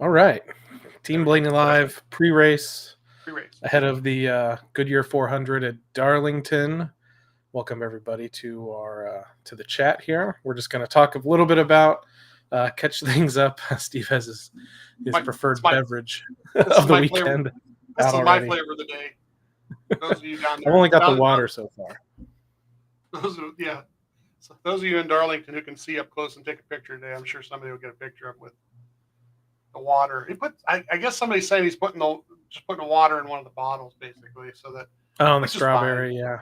All right. Team Blaney Live pre-race Prerace. ahead of the Goodyear 400 at Darlington. Welcome everybody to our to the chat here. We're just going to talk a little bit about catch things up. Steve has his preferred beverage This of is the my flavor. weekend This out is my already. flavor of the day. Those of you down I've there, only got the water so far. So those of you in Darlington who can see up close and take a picture today, I'm sure somebody will get a picture of with the water. I guess somebody's saying he's putting the water in one of the bottles, basically, so that Oh, the which is fine. strawberry, yeah.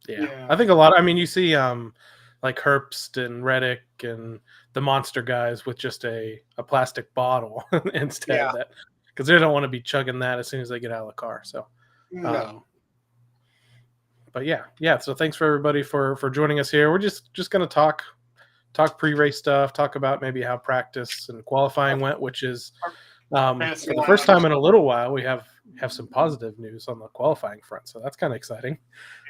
Yeah. I think a lot. I mean, you see like Herbst and Reddick and the monster guys with just a plastic bottle instead, Yeah. that because they don't want to be chugging that as soon as they get out of the car. So No. but yeah. So thanks for everybody for joining us here. We're just gonna talk pre-race stuff, talk about maybe how practice and qualifying went, which is for the first time in a little while we have some positive news on the qualifying front. So that's kind of exciting.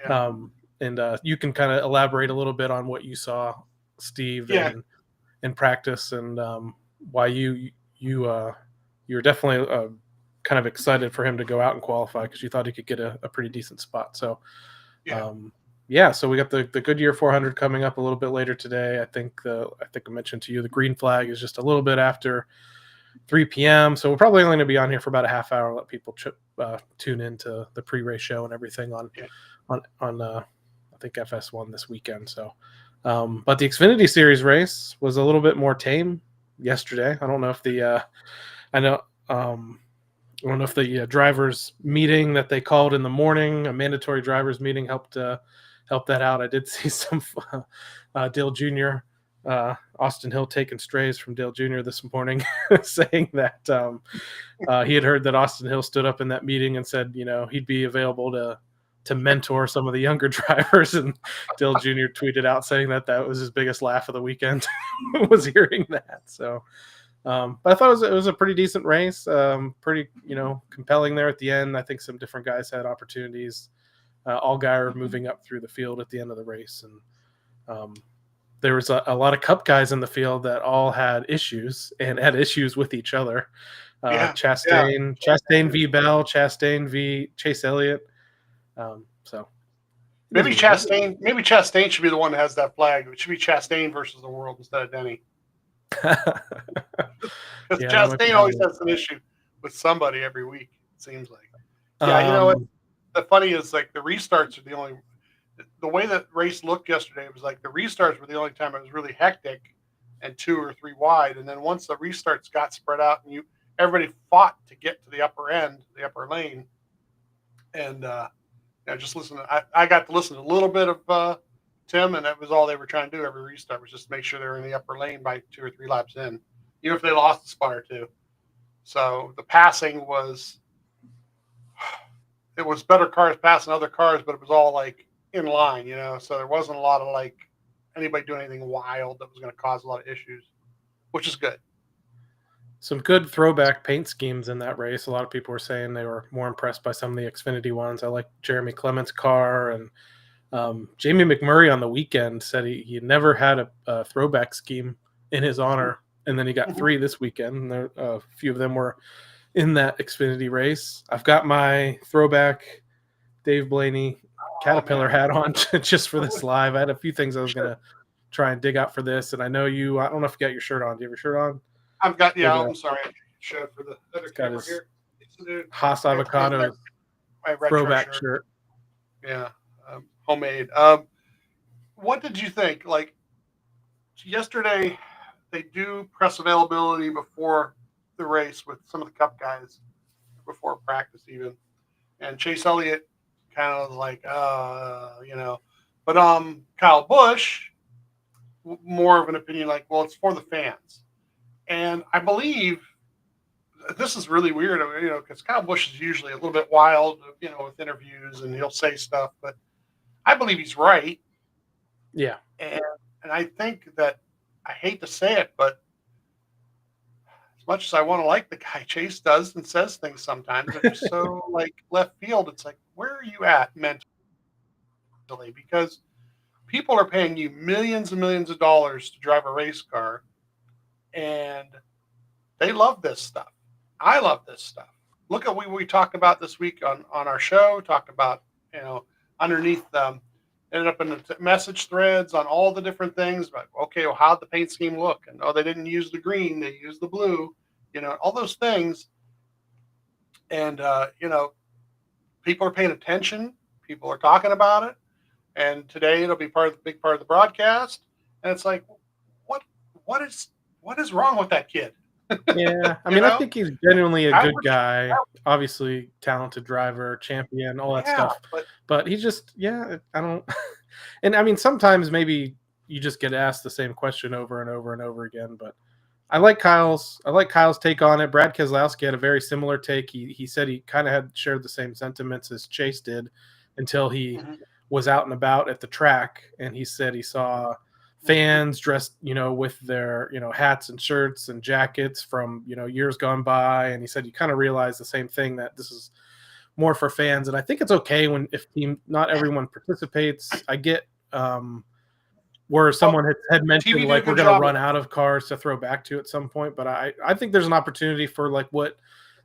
Yeah. And you can kind of elaborate a little bit on what you saw, Steve, in practice, and why you're definitely kind of excited for him to go out and qualify because you thought he could get a pretty decent spot. So so we got the Goodyear 400 coming up a little bit later today. I think I mentioned to you the green flag is just a little bit after 3 p.m. So we're probably only going to be on here for about a half hour. Let people tune into the pre-race show and everything on I think FS1 this weekend. So, but the Xfinity Series race was a little bit more tame yesterday. I don't know if the drivers meeting that they called in the morning, a mandatory drivers meeting, helped that out. I did see some Dale Jr. Austin Hill taking strays from Dale Jr. this morning, saying that he had heard that Austin Hill stood up in that meeting and said, he'd be available to mentor some of the younger drivers, and Dale Jr. tweeted out saying that was his biggest laugh of the weekend was hearing that. So but I thought it was a pretty decent race, pretty compelling there at the end. I think some different guys had opportunities. Allgaier moving up through the field at the end of the race, and there was a lot of Cup guys in the field that all had issues with each other. Chastain v. Bell, Chastain v. Chase Elliott. So maybe Chastain should be the one that has that flag. It should be Chastain versus the world instead of Denny. Because Chastain always has an issue with somebody every week, it seems like. Yeah, you know what? The funny is, like, the restarts are the way that race looked yesterday was like the restarts were the only time it was really hectic and 2 or 3 wide. And then once the restarts got spread out and everybody fought to get to the upper lane. And just listen. I got to listen to a little bit of Tim, and that was all they were trying to do every restart was just make sure they were in the upper lane by 2 or 3 laps in, even if they lost a spot or two. So the passing was better cars passing other cars, but it was all like in line, so there wasn't a lot of like anybody doing anything wild that was going to cause a lot of issues, which is good. Some good throwback paint schemes in that race. A lot of people were saying they were more impressed by some of the Xfinity ones. I like Jeremy Clement's car, and Jamie McMurray on the weekend said he never had a throwback scheme in his honor, and then he got 3 this weekend. And a few of them were in that Xfinity race. I've got my throwback Dave Blaney Caterpillar hat on just for this live. I had a few things I was going to try and dig out for this, and I know you. I don't know if you got your shirt on. Do you have your shirt on? I've got. Yeah, I'm sorry. I showed for the other camera here. Haas Avocado throwback shirt. Yeah, homemade. What did you think? Like yesterday, they do press availability before the race with some of the Cup guys before practice even, and Chase Elliott kind of like, but Kyle Busch, more of an opinion like, well, it's for the fans. And I believe this is really weird, because Kyle Busch is usually a little bit wild, with interviews, and he'll say stuff, but I believe he's right. Yeah. And I think that, I hate to say it, but as much as I want to like the guy, Chase does and says things sometimes that are so like left field. It's like, where are you at mentally? Because people are paying you millions and millions of dollars to drive a race car, and They love this stuff. I love this stuff. Look at what we talked about this week on our show. Talked about, underneath ended up in the message threads on all the different things. But okay, well, how'd the paint scheme look? And they didn't use the green, they used the blue. All those things. And people are paying attention. People are talking about it. And today it'll be big part of the broadcast. And it's like, what is wrong with that kid? Yeah, I mean, I think he's genuinely a good guy. Obviously, talented driver, champion, all that stuff. But he's just, I don't. And I mean, sometimes maybe you just get asked the same question over and over and over again. But I like Kyle's take on it. Brad Keselowski had a very similar take. He said he kind of had shared the same sentiments as Chase did until he was out and about at the track, and he said he saw fans dressed, with their, hats and shirts and jackets from, years gone by. And he said you kind of realize the same thing, that this is more for fans. And I think it's okay if not everyone participates. I get where someone had mentioned like we're going to run out of cars to throw back to at some point. But I think there's an opportunity for like what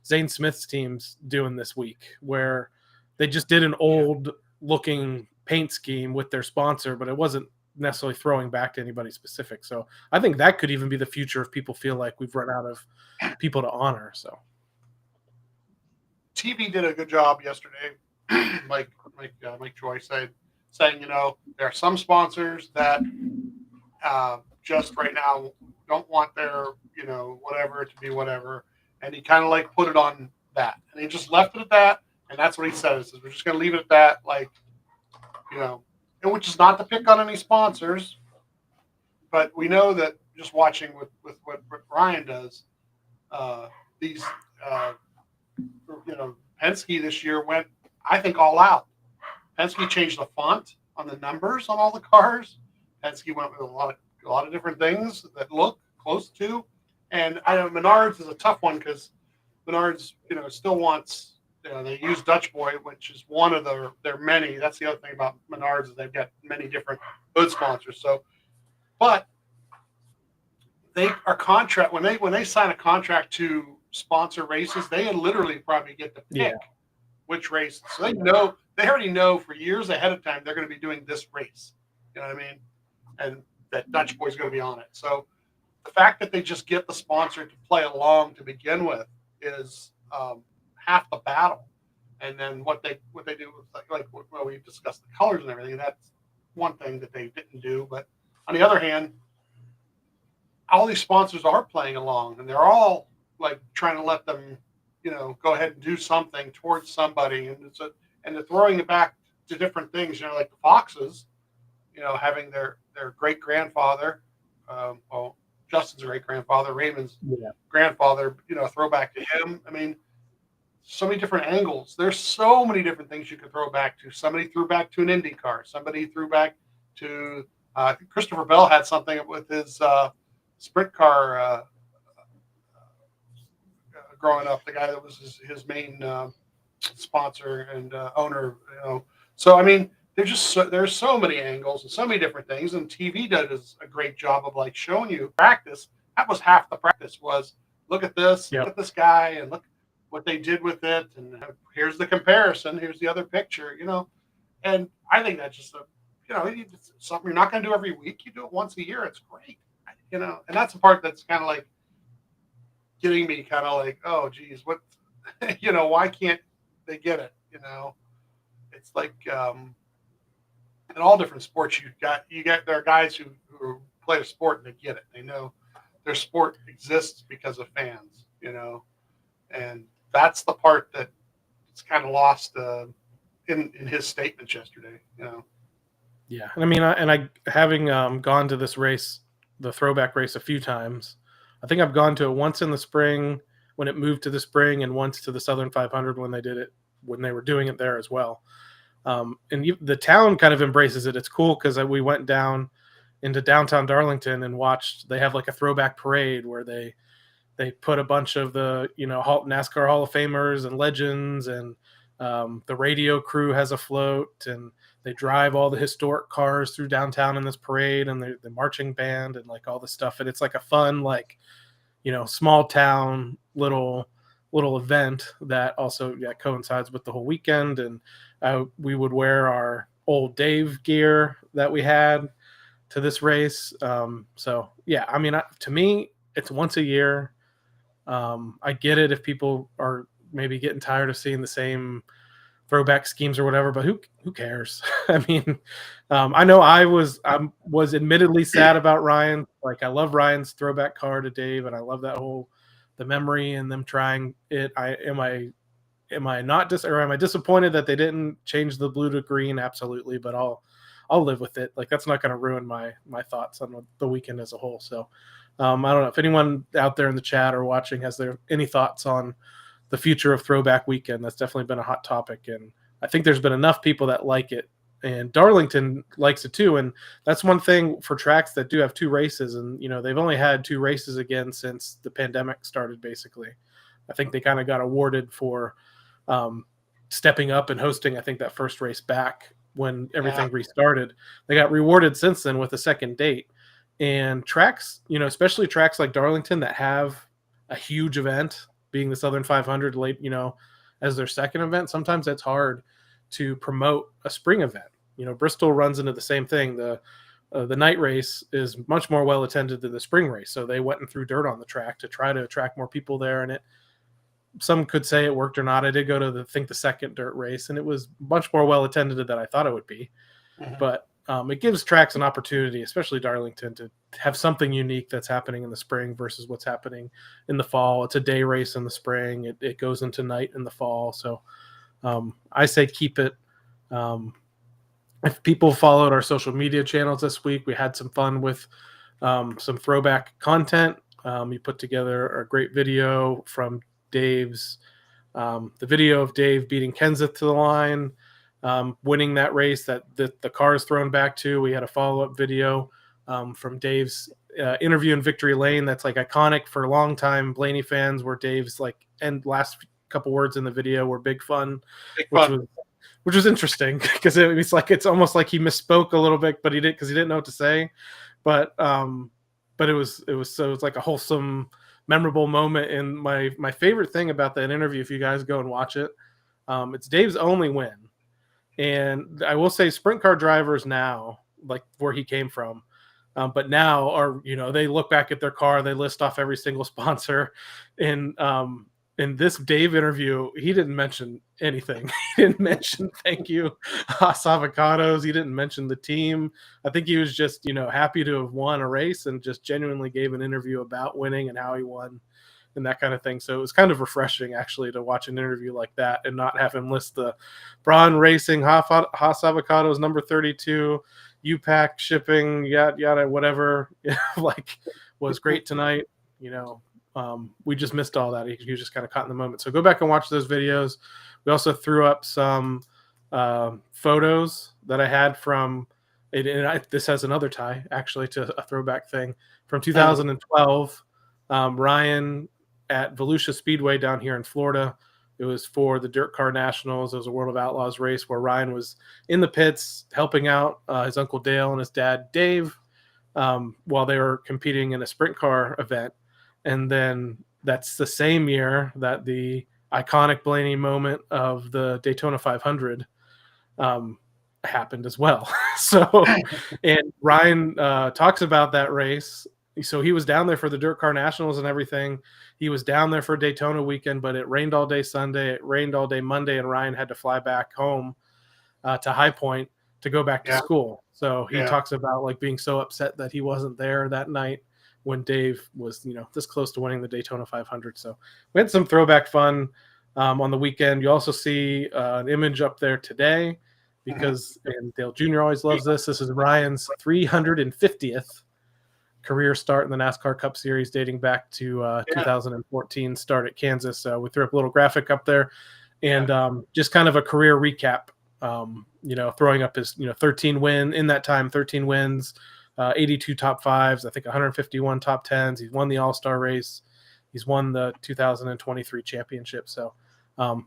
Zane Smith's team's doing this week, where they just did an old looking paint scheme with their sponsor, but it wasn't necessarily throwing back to anybody specific. So I think that could even be the future if people feel like we've run out of people to honor. So TV did a good job yesterday. Mike Joy saying, there are some sponsors that just right now don't want their, whatever to be whatever. And he kind of like put it on that, and he just left it at that. And that's what he says, is we're just going to leave it at that. Like, and which is not to pick on any sponsors, but we know that just watching with what Ryan does, Penske this year went, I think, all out. Penske changed the font on the numbers on all the cars. Penske went with a lot of different things that look close to. And I know Menards is a tough one because Menards, still wants. They use Dutch Boy, which is one of their many. That's the other thing about Menards, is they've got many different hood sponsors. So, but they are when they sign a contract to sponsor races, they literally probably get to pick which race. So they already know for years ahead of time they're going to be doing this race. You know what I mean? And that Dutch Boy is going to be on it. So the fact that they just get the sponsor to play along to begin with is half the battle. And then what they do with like we discussed the colors and everything, that's one thing that they didn't do. But on the other hand, all these sponsors are playing along, and they're all like trying to let them, go ahead and do something towards somebody. And they're throwing it back to different things, like the Foxes, having their great grandfather, Justin's great grandfather, Raymond's grandfather, throw back to him. I mean, so many different angles. There's so many different things you could throw back to. Somebody threw back to an Indy car. Somebody threw back to I think Christopher Bell had something with his sprint car growing up. The guy that was his main sponsor and owner. So I mean, there's so many angles and so many different things. And TV does a great job of like showing you practice. That was half the practice. Was look at this, look at this guy, and look what they did with it, and here's the comparison, here's the other picture, and I think that's just something you're not going to do every week. You do it once a year, it's great, and that's the part that's kind of like getting me kind of like, oh geez, what, why can't they get it? It's like in all different sports there are guys who play a sport and they get it, they know their sport exists because of fans, and that's the part that it's kind of lost in his statements yesterday. Yeah, I mean, I having gone to this race, the throwback race, a few times. I think I've gone to it once in the spring when it moved to the spring, and once to the Southern 500 when they were doing it there as well. And the town kind of embraces it. It's cool because we went down into downtown Darlington and watched. They have like a throwback parade where they put a bunch of the NASCAR Hall of Famers and legends, and the radio crew has a float, and they drive all the historic cars through downtown in this parade, and the marching band and like all this stuff. And it's like a fun, like, small town little event that also coincides with the whole weekend. And we would wear our old Dave gear that we had to this race. So yeah, I mean, to me, it's once a year. I get it if people are maybe getting tired of seeing the same throwback schemes or whatever, but who cares? I mean, I know I was admittedly sad about Ryan. Like, I love Ryan's throwback car to Dave, and I love that the memory and them trying it. Am I not am I disappointed that they didn't change the blue to green? Absolutely, but I'll live with it. Like, that's not going to ruin my thoughts on the weekend as a whole. So I don't know if anyone out there in the chat or watching has any thoughts on the future of throwback weekend. That's definitely been a hot topic, and I think there's been enough people that like it, and Darlington likes it too. And that's one thing for tracks that do have 2 races, and they've only had 2 races again since the pandemic started. Basically, I think they kind of got awarded for stepping up and hosting, I think, that first race back when everything restarted. They got rewarded since then with a second date. And tracks, especially tracks like Darlington that have a huge event, being the Southern 500 late, as their second event, sometimes it's hard to promote a spring event. Bristol runs into the same thing. The night race is much more well attended than the spring race, so they went and threw dirt on the track to try to attract more people there. And some could say it worked or not. I did go to the second dirt race, and it was much more well attended than I thought it would be. Mm-hmm. But it gives tracks an opportunity, especially Darlington, to have something unique that's happening in the spring versus what's happening in the fall. It's a day race in the spring. It goes into night in the fall. So I say keep it. If people followed our social media channels this week, we had some fun with some throwback content. We put together a great video from Dave's, the video of Dave beating Kenseth to the line, winning that race that the car is thrown back to. We had a follow-up video from Dave's interview in Victory Lane that's like iconic for long-time Blaney fans, where Dave's last couple words in the video were big fun. Which was interesting because it's almost like he misspoke a little bit, but he didn't know what to say. But it was like a wholesome, memorable moment. And my favorite thing about that interview, if you guys go and watch it, it's Dave's only win. And I will say, sprint car drivers now, like where he came from, but now are, they look back at their car, they list off every single sponsor. And in this Dave interview, he didn't mention anything. He didn't mention thank you, Haas Avocados. He didn't mention the team. I think he was just, happy to have won a race and just genuinely gave an interview about winning and how he won and that kind of thing. So it was kind of refreshing, actually, to watch an interview like that and not have him list the Braun Racing, Haas Avocados, number 32, UPAC shipping, yada, yada, whatever, was great tonight. We just missed all that. He was just kind of caught in the moment. So go back and watch those videos. We also threw up some photos that I had from it. And this has another tie, actually, to a throwback thing from 2012. Ryan at Volusia Speedway down here in Florida. It was for the Dirt Car Nationals. It was a World of Outlaws race where Ryan was in the pits helping out his Uncle Dale and his dad, Dave, while they were competing in a sprint car event. And then that's the same year that the iconic Blaney moment of the Daytona 500 happened as well. So, and Ryan talks about that race. So he was down there for the Dirt Car Nationals and everything. He was down there for Daytona weekend, but it rained all day Sunday. It rained all day Monday, and Ryan had to fly back home to High Point to go back to school. So he talks about being so upset that he wasn't there that night when Dave was, this close to winning the Daytona 500. So we had some throwback fun on the weekend. You also see an image up there today because, and Dale Jr. always loves this. This is Ryan's 350th career start in the NASCAR Cup Series, dating back to 2014 start at Kansas. We threw up a little graphic up there, and just kind of a career recap. Throwing up his 13 wins, 82 top fives, I think 151 top tens. He's won the All-Star race. He's won the 2023 championship. So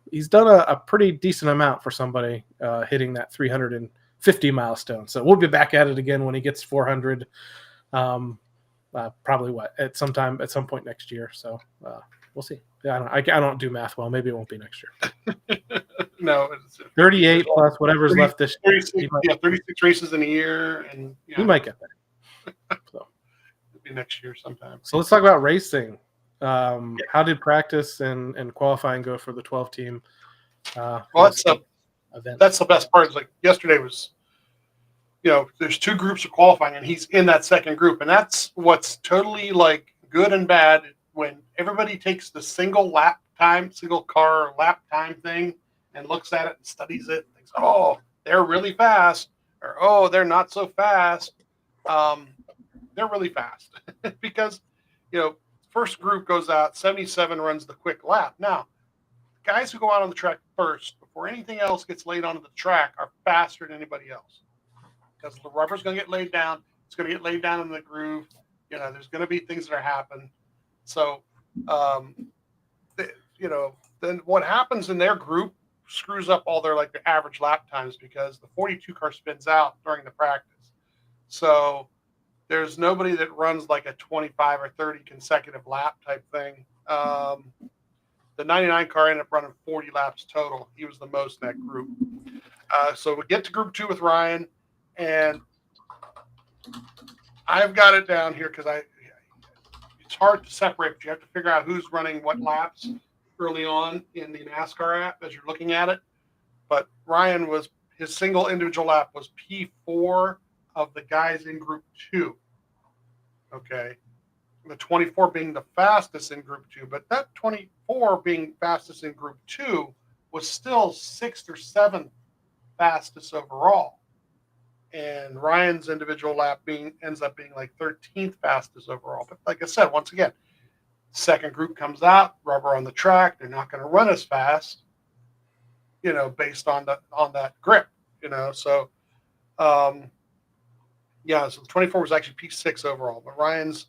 he's done a pretty decent amount for somebody hitting that 350 milestone. So we'll be back at it again when he gets 400. probably at some point next year. So we'll see. Yeah, I don't do math well. Maybe it won't be next year. No, it's 38 plus whatever's 30, left this year. 36 races in a year, and he might get there. So it'll be next year sometime. So let's talk about racing. How did practice and qualifying go for the 12 team? Well, that's the best part. Is like yesterday was, there's two groups of qualifying, and he's in that second group, and that's what's totally like good and bad when everybody takes the single car lap time thing and looks at it and studies it and thinks, oh, they're really fast, or oh, they're not so fast. They're really fast because, first group goes out, 77 runs the quick lap. Now, guys who go out on the track first, before anything else gets laid onto the track, are faster than anybody else because the rubber's going to get laid down. It's going to get laid down in the groove. There's going to be things that are happening. So, then what happens in their group screws up all their the average lap times because the 42 car spins out during the practice. So there's nobody that runs like a 25 or 30 consecutive lap type thing. The 99 car ended up running 40 laps total. He was the most in that group. So we get to group 2 with Ryan, and I've got it down here because it's hard to separate, but you have to figure out who's running what laps early on in the NASCAR app as you're looking at it. But Ryan his single individual lap was P4 of the guys in group 2. Okay. The 24 being the fastest in group 2, but that 24 being fastest in group 2 was still 6th or 7th fastest overall. And Ryan's individual lap ends up being like 13th fastest overall. But like I said, once again, second group comes out, rubber on the track. They're not going to run as fast, based on that grip, So, so the 24 was actually P6 overall. But Ryan's,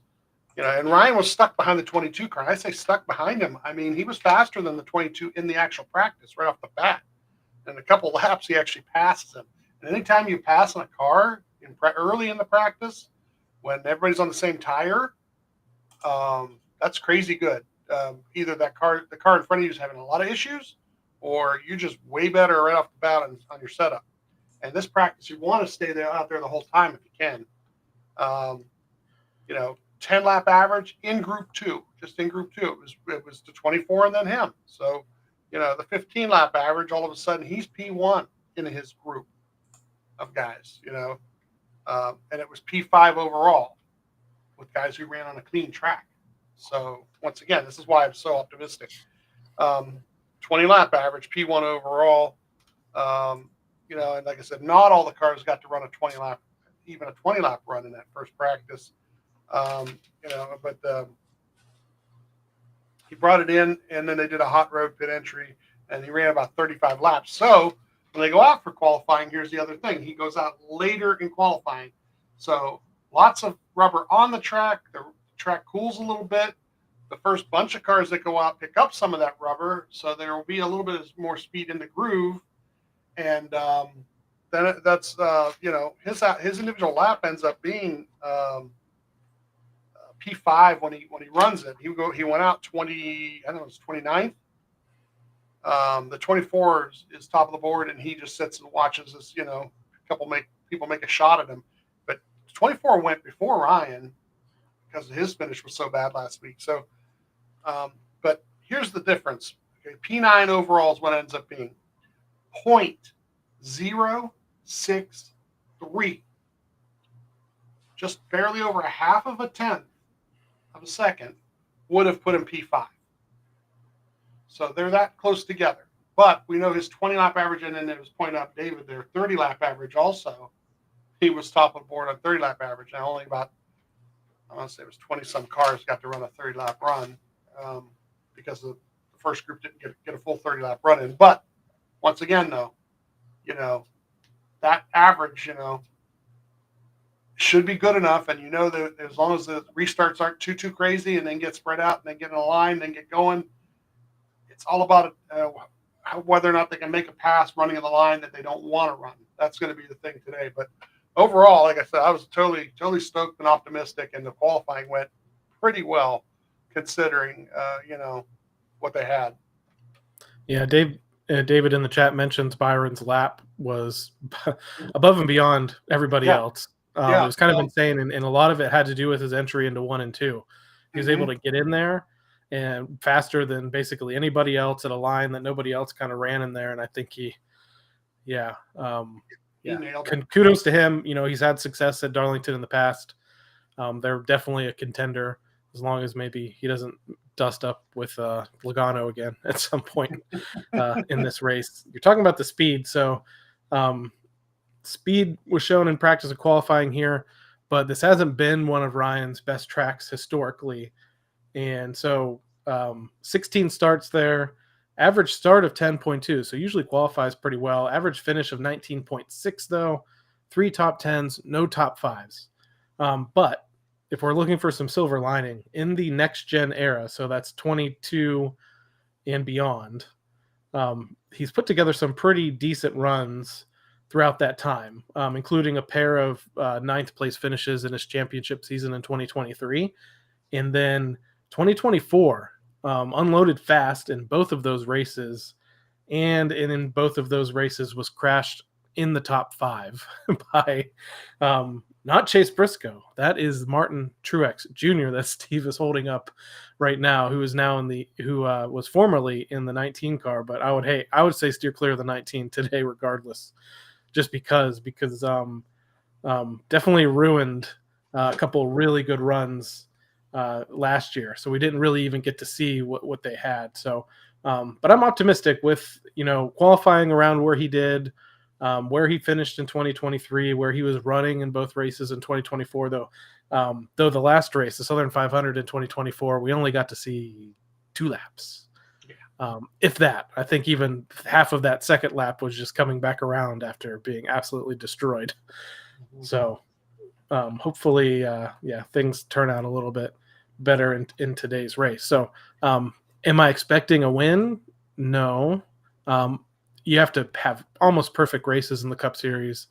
and Ryan was stuck behind the 22 car. And I say stuck behind him. I mean, he was faster than the 22 in the actual practice right off the bat. In a couple laps, he actually passes him. And anytime you pass on a car early in the practice, when everybody's on the same tire, that's crazy good. Either the car in front of you is having a lot of issues, or you're just way better right off the bat on your setup. And this practice, you want to stay out there the whole time if you can. 10 lap average in group 2, just in group 2. It was the 24 and then him. So, the 15 lap average, all of a sudden he's P1 in his group of guys, and it was P5 overall with guys who ran on a clean track. So once again, this is why I'm so optimistic. 20 lap average, P1 overall. And like I said, not all the cars got to run a 20 lap run in that first practice. But he brought it in, and then they did a hot road pit entry, and he ran about 35 laps. So when they go out for qualifying, here's the other thing. He goes out later in qualifying. So lots of rubber on the track. The track cools a little bit. The first bunch of cars that go out pick up some of that rubber. So there will be a little bit more speed in the groove. And then that's, his individual lap ends up being P5 when he runs it. He went out 29th. The 24 is top of the board, and he just sits and watches as people make a shot at him. But 24 went before Ryan because his finish was so bad last week. So, but here's the difference. Okay, P9 overall is what it ends up being 0.063, just barely over a half of a tenth of a second would have put him P5. So they're that close together. But we know his 20 lap average, and then it was pointed out, David, their 30 lap average also. He was top of the board on 30 lap average. Now only about, I want to say it was 20 some cars got to run a 30 lap run because the first group didn't get a full 30 lap run in. But once again, though, that average, should be good enough. And that as long as the restarts aren't too crazy and then get spread out and then get in a line, then get going, it's all about whether or not they can make a pass running in the line that they don't want to run. That's going to be the thing today. But overall, like I said, I was totally stoked and optimistic, and the qualifying went pretty well considering, what they had. Yeah, David in the chat mentions Byron's lap was above and beyond everybody Yeah, else. It yeah. was kind of insane, and a lot of it had to do with his entry into 1 and 2. He was able to get in there and faster than basically anybody else at a line that nobody else kind of ran in there. And I think he nailed it. kudos to him. He's had success at Darlington in the past. They're definitely a contender as long as maybe he doesn't dust up with Logano again at some point in this race. You're talking about the speed. So speed was shown in practice and qualifying here, but this hasn't been one of Ryan's best tracks historically. And so 16 starts there, average start of 10.2. So usually qualifies pretty well. Average finish of 19.6 though, 3 top 10s, no top 5s. But if we're looking for some silver lining in the next gen era, so that's 22 and beyond, he's put together some pretty decent runs throughout that time, including a pair of 9th place finishes in his championship season in 2023. And then 2024, unloaded fast in both of those races. And in both of those races was crashed in the top 5 by not Chase Briscoe. That is Martin Truex Jr. that Steve is holding up right now, who is now who was formerly in the 19 car. But I would say steer clear of the 19 today, regardless, just because definitely ruined a couple really good runs last year. So we didn't really even get to see what they had. So, but I'm optimistic with, qualifying around where he did, where he finished in 2023, where he was running in both races in 2024, though the last race, the Southern 500 in 2024, we only got to see 2 laps. If that. I think even half of that second lap was just coming back around after being absolutely destroyed. So hopefully, things turn out a little bit better in today's race. So am I expecting a win? No. You have to have almost perfect races in the Cup Series,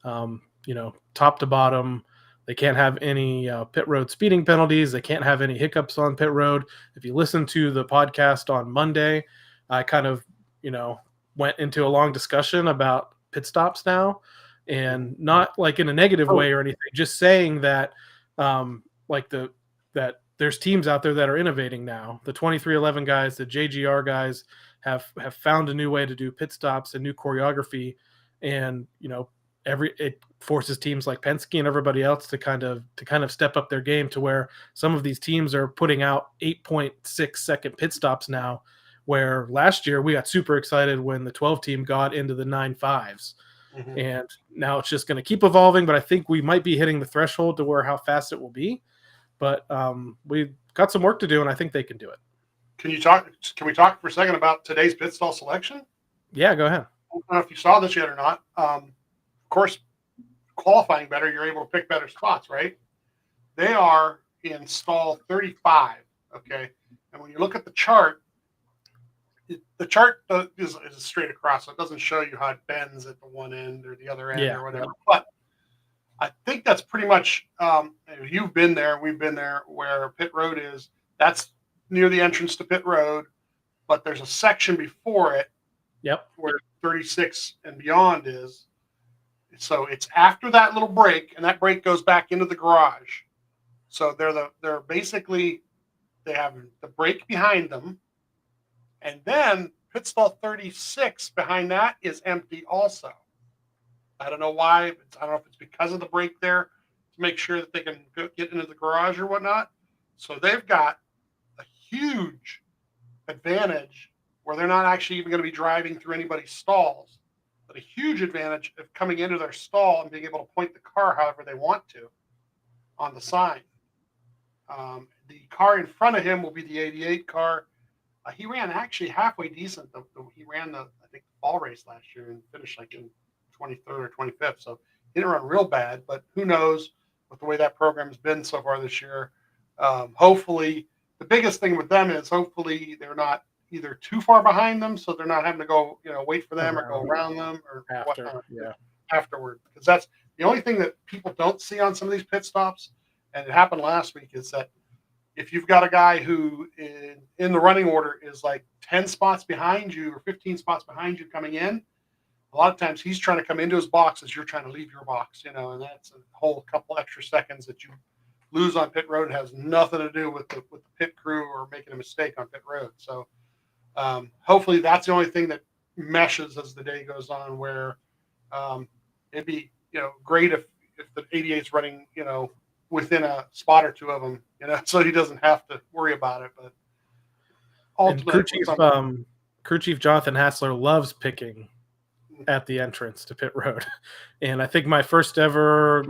top to bottom. They can't have any pit road speeding penalties. They can't have any hiccups on pit road. If you listen to the podcast on Monday, I kind of, went into a long discussion about pit stops now, and not like in a negative way or anything, just saying that that there's teams out there that are innovating now. The 2311 guys, the JGR guys have found a new way to do pit stops and new choreography, and it forces teams like Penske and everybody else to kind of step up their game to where some of these teams are putting out 8.6 second pit stops now, where last year we got super excited when the 12 team got into the 9.5s. And now it's just going to keep evolving, but I think we might be hitting the threshold to where how fast it will be. But we've got some work to do, and I think they can do it. Can we talk for a second about today's pit stall selection? Yeah, go ahead. I don't know if you saw this yet or not. Of course, qualifying better, you're able to pick better spots, right? They are in stall 35, okay? And when you look at the chart, the chart is straight across, so it doesn't show you how it bends at the one end or the other end or whatever. But I think that's pretty much, you've been there, we've been there, where pit road is. That's near the entrance to pit road, but there's a section before it where 36 and beyond is. So it's after that little break, and that break goes back into the garage. So they're basically, they have the break behind them, and then pit stall 36 behind that is empty also. I don't know why. I don't know if it's because of the break there to make sure that they can get into the garage or whatnot. So they've got a huge advantage where they're not actually even going to be driving through anybody's stalls, but a huge advantage of coming into their stall and being able to point the car however they want to on the sign. The car in front of him will be the 88 car. He ran actually halfway decent. He ran I think the fall race last year and finished like in 23rd or 25th. So he didn't run real bad, but who knows with the way that program has been so far this year. Hopefully, the biggest thing with them is hopefully they're not either too far behind them, so they're not having to go, wait for them or go around them or whatnot afterward. Because The only thing that people don't see on some of these pit stops, and it happened last week, is that if you've got a guy who in the running order is like 10 spots behind you or 15 spots behind you coming in, a lot of times he's trying to come into his box as you're trying to leave your box, and that's a whole couple extra seconds that you lose on pit road. It has nothing to do with the pit crew or making a mistake on pit road. So hopefully that's the only thing that meshes as the day goes on, where it'd be great if the 88 is running within a spot or two of them, so he doesn't have to worry about it. But ultimately, crew chief Jonathan Hassler loves picking at the entrance to pit road, and I think the first ever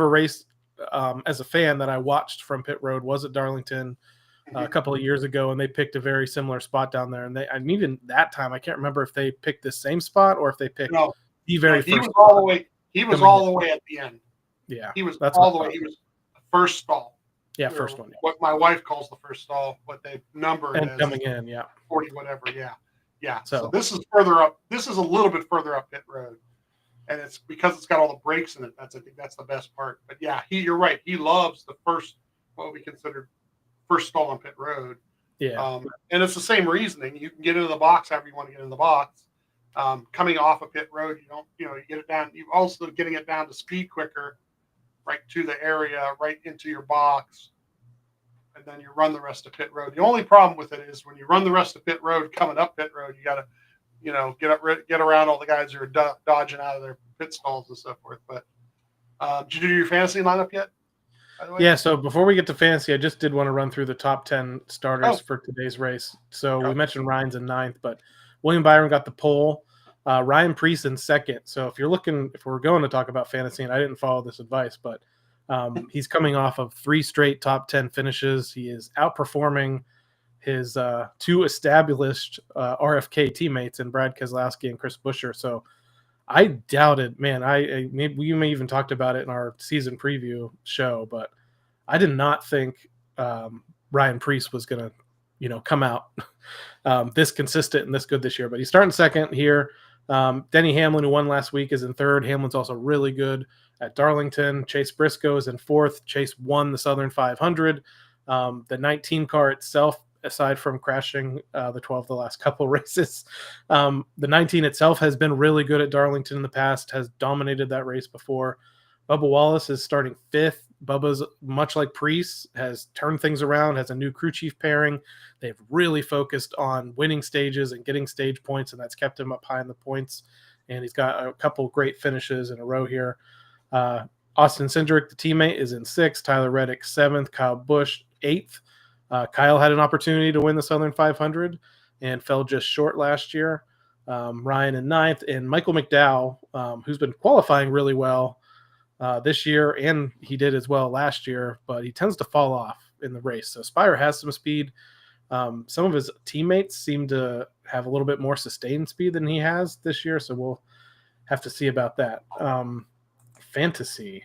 race as a fan that I watched from pit road was at Darlington a couple of years ago, and they picked a very similar spot down there. And even that time, I can't remember if they picked the same spot or if they picked the very first. He was all the way. He was all the way at the end. Yeah, he was all the way. He was the first stall. Yeah, first one. Yeah. What my wife calls the first stall, what they number and as coming in, 40 whatever. Yeah. So this is further up. This is a little bit further up pit road, and it's because it's got all the brakes in it. I think that's the best part. But yeah, you're right. He loves the first, what we consider first stall on pit road. Yeah. And it's the same reasoning. You can get into the box however you want to get in the box. Coming off a pit road, you get it down. You also getting it down to speed quicker, right to the area, right into your box, and then you run the rest of pit road. The only problem with it is when you run the rest of pit road, coming up pit road, you got to, get around all the guys who are dodging out of their pit stalls and so forth. But did you do your fantasy lineup yet? Yeah, so before we get to fantasy, I just did want to run through the top 10 starters for today's race. So we mentioned Ryan's in 9th, but William Byron got the pole. Ryan Preece in 2nd. So if we're going to talk about fantasy, and I didn't follow this advice, but he's coming off of 3 straight top 10 finishes. He is outperforming his 2 established RFK teammates in Brad Keselowski and Chris Buescher. So I doubted, man. You may even talked about it in our season preview show, but I did not think Ryan Preece was going to, come out this consistent and this good this year. But he's starting 2nd here. Denny Hamlin, who won last week, is in 3rd. Hamlin's also really good at Darlington. Chase Briscoe is in 4th. Chase won the Southern 500. The 19 car itself, aside from crashing the 12 the last couple races, the 19 itself has been really good at Darlington in the past, has dominated that race before. Bubba Wallace is starting 5th. Bubba's, much like Preece, has turned things around, has a new crew chief pairing. They've really focused on winning stages and getting stage points, and that's kept him up high in the points. And he's got a couple great finishes in a row here. Austin Cindric, the teammate, is in 6th. Tyler Reddick, 7th. Kyle Busch, 8th. Kyle had an opportunity to win the Southern 500 and fell just short last year. Ryan in 9th. And Michael McDowell, who's been qualifying really well this year, and he did as well last year, but he tends to fall off in the race. So Spire has some speed. Some of his teammates seem to have a little bit more sustained speed than he has this year, so we'll have to see about that. Fantasy.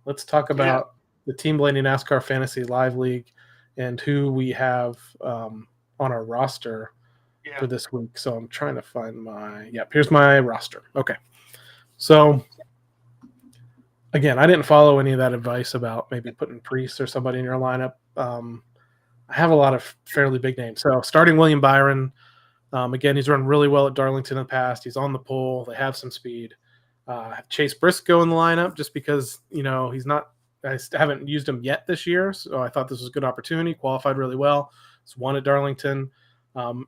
Let's talk about the Team Blaney NASCAR Fantasy Live League and who we have on our roster for this week. So I'm trying to find here's my roster. Okay. So again, I didn't follow any of that advice about maybe putting Preece or somebody in your lineup. I have a lot of fairly big names. So starting William Byron, again, he's run really well at Darlington in the past. He's on the pole. They have some speed. Chase Briscoe in the lineup just because, he's not – I haven't used him yet this year, so I thought this was a good opportunity. Qualified really well. He's won at Darlington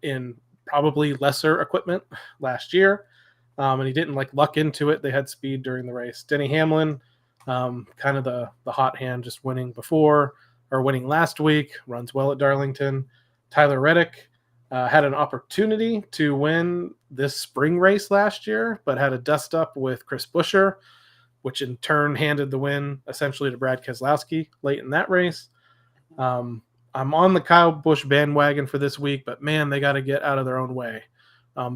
in probably lesser equipment last year, and he didn't luck into it. They had speed during the race. Denny Hamlin, kind of the hot hand, just winning last week, runs well at Darlington. Tyler Reddick had an opportunity to win this spring race last year, but had a dust up with Chris Buescher, which in turn handed the win essentially to Brad Keselowski late in that race. I'm on the Kyle Busch bandwagon for this week, but man, they got to get out of their own way.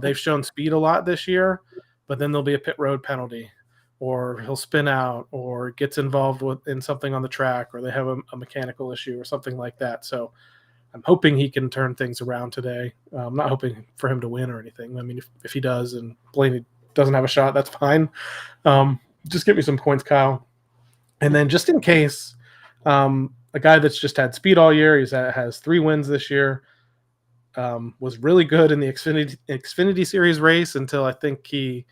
They've shown speed a lot this year, but then there'll be a pit road penalty, or he'll spin out, or gets involved in something on the track, or they have a mechanical issue or something like that. So I'm hoping he can turn things around today. I'm not hoping for him to win or anything. I mean, if he does and Blaney doesn't have a shot, that's fine. Just get me some points, Kyle. And then just in case, a guy that's just had speed all year, has 3 wins this year, was really good in the Xfinity Series race until I think he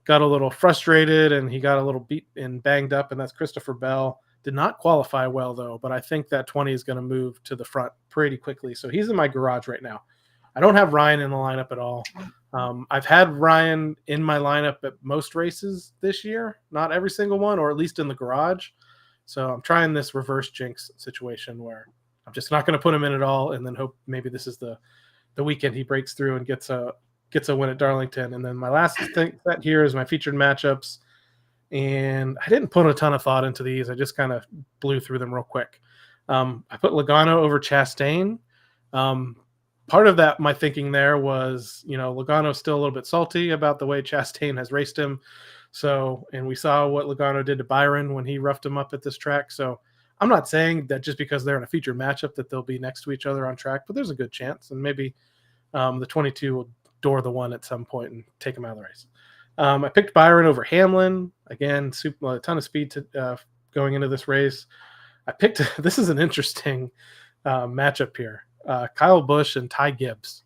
got a little frustrated and he got a little beat and banged up, and that's Christopher Bell. Did not qualify well, though, but I think that 20 is going to move to the front pretty quickly. So he's in my garage right now. I don't have Ryan in the lineup at all. I've had Ryan in my lineup at most races this year, not every single one, or at least in the garage. So I'm trying this reverse jinx situation where I'm just not going to put him in at all, and then hope maybe this is the weekend he breaks through and gets a win at Darlington. And then my last thing set here is my featured matchups. And I didn't put a ton of thought into these. I just kind of blew through them real quick. I put Logano over Chastain. Part of that, my thinking there was, Logano's still a little bit salty about the way Chastain has raced him. So, and we saw what Logano did to Byron when he roughed him up at this track. So I'm not saying that just because they're in a featured matchup that they'll be next to each other on track, but there's a good chance. And maybe the 22 will door the one at some point and take him out of the race. I picked Byron over Hamlin. Again, a ton of speed going into this race. I picked – this is an interesting matchup here. Kyle Busch and Ty Gibbs.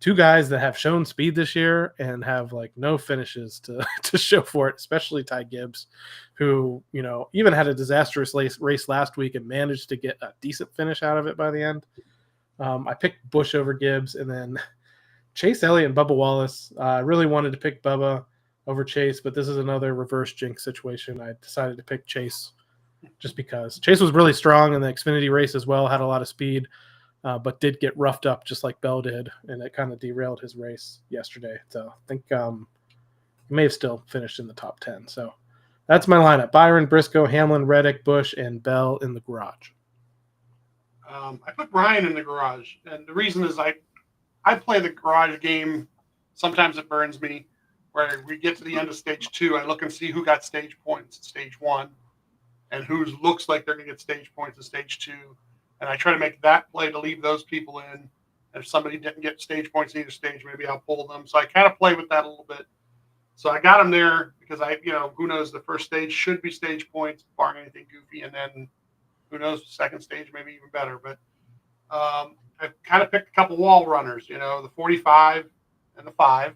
2 guys that have shown speed this year and have no finishes to show for it, especially Ty Gibbs, who, even had a disastrous race last week and managed to get a decent finish out of it by the end. I picked Busch over Gibbs, and then Chase Elliott and Bubba Wallace. I really wanted to pick Bubba over Chase, but this is another reverse jinx situation. I decided to pick Chase just because Chase was really strong in the Xfinity race as well, had a lot of speed, but did get roughed up just like Bell did, and it kind of derailed his race yesterday. So I think he may have still finished in the top 10. So that's my lineup: Byron, Briscoe, Hamlin, Reddick, Busch, and Bell in the garage. I put Ryan in the garage, and the reason is I play the garage game. Sometimes it burns me. Where we get to the end of stage 2, I look and see who got stage points at stage 1 and who looks like they're going to get stage points at stage 2. And I try to make that play to leave those people in. And if somebody didn't get stage points either stage, maybe I'll pull them. So I kind of play with that a little bit. So I got them there because who knows, the first stage should be stage points, barring anything goofy. And then who knows, the second stage, maybe even better. But I've kind of picked a couple wall runners, the 45 and the 5.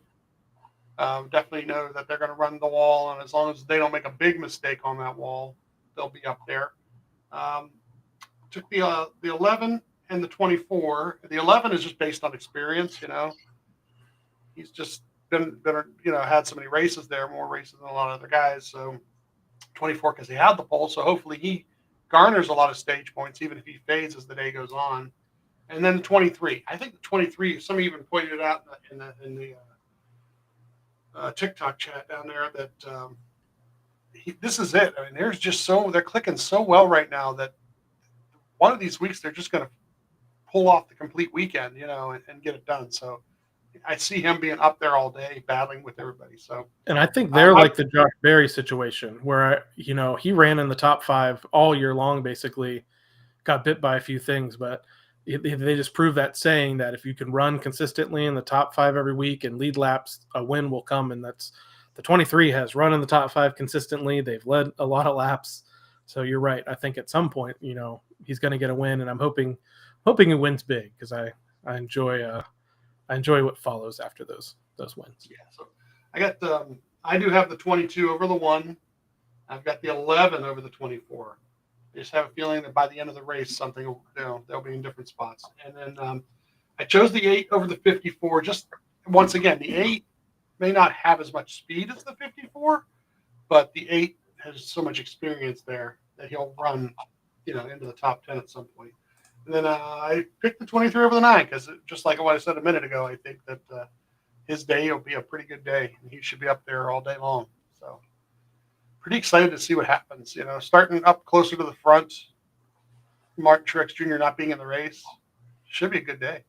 Definitely know that they're going to run the wall, and as long as they don't make a big mistake on that wall, they'll be up there. Took the 11 and the 24. The 11 is just based on experience. He's just been had so many races there, more races than a lot of other guys. So 24 because he had the pole, so hopefully he garners a lot of stage points, even if he fades as the day goes on. And then the 23. I think the 23. Some even pointed it out in the TikTok chat down there that this is it. I mean, they're clicking so well right now that one of these weeks they're just going to pull off the complete weekend, and get it done. So I see him being up there all day battling with everybody. So, and I think they're like the Josh Berry situation where, he ran in the top 5 all year long, basically got bit by a few things, but they just prove that saying that if you can run consistently in the top 5 every week and lead laps, a win will come. And that's the 23 has run in the top 5 consistently. They've led a lot of laps. So you're right. I think at some point, he's going to get a win, and I'm hoping he wins big because I enjoy what follows after those wins. Yeah. So I do have the 22 over the 1. I've got the 11 over the 24. I just have a feeling that by the end of the race, something they'll be in different spots. And then I chose the 8 over the 54. Just once again, the 8 may not have as much speed as the 54, but the 8 has so much experience there that he'll run, into the top 10 at some point. And then I picked the 23 over the 9 because just like what I said a minute ago, I think that his day will be a pretty good day, and he should be up there all day long. So. Pretty excited to see what happens. Starting up closer to the front, Martin Truex Jr. not being in the race, should be a good day.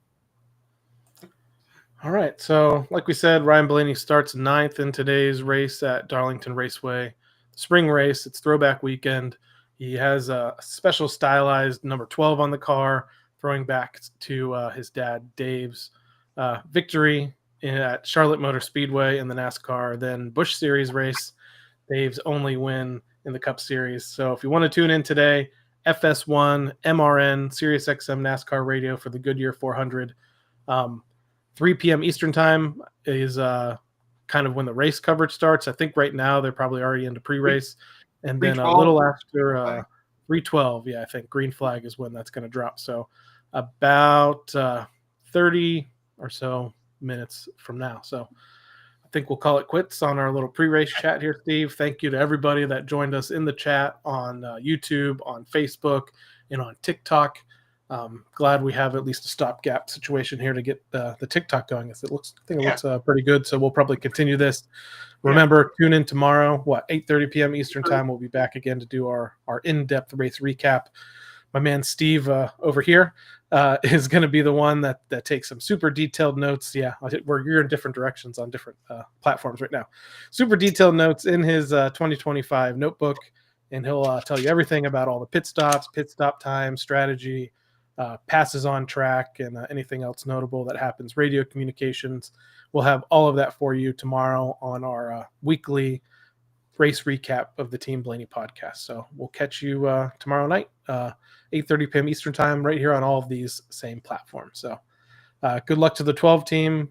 All right. So, like we said, Ryan Blaney starts 9th in today's race at Darlington Raceway. The spring race, it's throwback weekend. He has a special stylized number 12 on the car, throwing back to his dad, Dave's victory at Charlotte Motor Speedway in the NASCAR, then Busch Series race Dave's only win in the Cup Series. So if you want to tune in today, FS1, MRN, SiriusXM NASCAR Radio for the Goodyear 400. 3 p.m. Eastern time is kind of when the race coverage starts. I think right now they're probably already into pre-race. And then a little after 3:12, I think green flag is when that's going to drop. So about 30 or so minutes from now. So I think we'll call it quits on our little pre-race chat here, Steve. Thank you to everybody that joined us in the chat on YouTube, on Facebook, and on TikTok. Glad we have at least a stopgap situation here to get the TikTok going. I think it looks pretty good. So we'll probably continue this. Remember, tune in tomorrow, 8:30 p.m. Eastern time. We'll be back again to do our in-depth race recap. My man Steve over here is going to be the one that takes some super detailed notes. You're in different directions on different platforms right now. Super detailed notes in his 2025 notebook, and he'll tell you everything about all the pit stops, pit stop time, strategy, passes on track, and anything else notable that happens. Radio communications. We'll have all of that for you tomorrow on our weekly race recap of the Team Blaney podcast. So we'll catch you tomorrow night, 8:30 p.m. Eastern time, right here on all of these same platforms. So good luck to the 12 team.